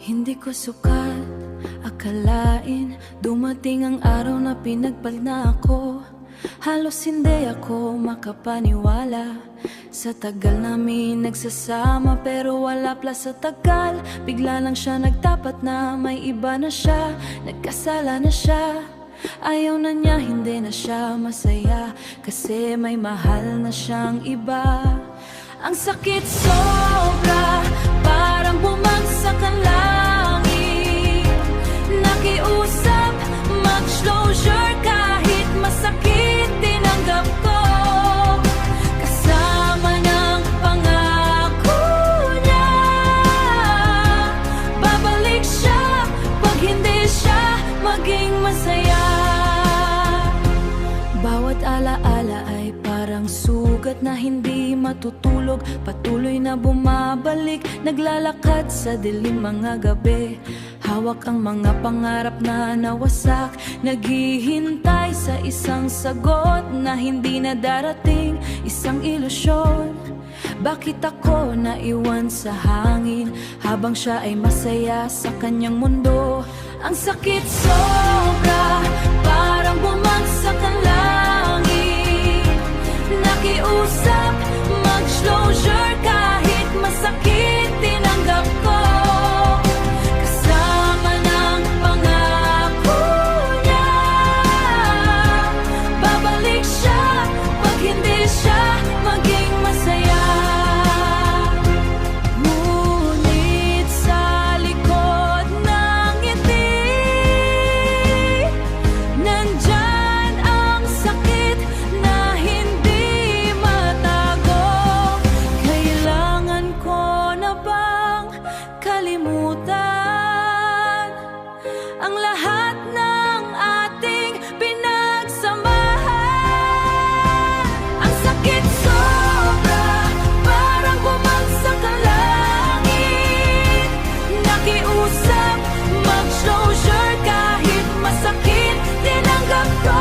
Hindi ko sukat akalain dumating ang araw na pinagpal na ako. Halos hindi ako makapaniwala. Sa tagal namin nagsasama pero wala pala sa tagal. Bigla lang siya nagtapat na may iba na siya. Nagkasala na siya. Ayaw na niya, hindi na siya masaya kasi may mahal na siyang iba. Ang sakit sobra, parang bumagsak ang langit. Nakiusap, mag-closure kahit masakit tinanggap ko. Kasama ng pangako niya, babalik siya pag hindi siya maging masaya. Bawat alaala ay parang sugat na hindi matutulog. Patuloy na bumabalik, naglalakad sa dilim mga gabi. Hawak ang mga pangarap na nawasak, naghihintay sa isang sagot na hindi na darating, isang ilusyon. Bakit ako naiwan sa hangin habang siya ay masaya sa kanyang mundo? Ang sakit sobra, parang bumagsak ang langit. Nakiusap, mag-closure kahit masakit tinanggap ko. Kasama ng pangako niya, babalik siya pag hindi siya maging masaya. Ngunit sa likod ng ngiti, nandyan ang sakit na hindi matago. Kailangan ko na bang kalimutan ang lahat ng ating pinagsamahan? Ang sakit sobra, parang bumagsak ang langit. Nakiusap, mag-closure kahit masakit tinanggap ko.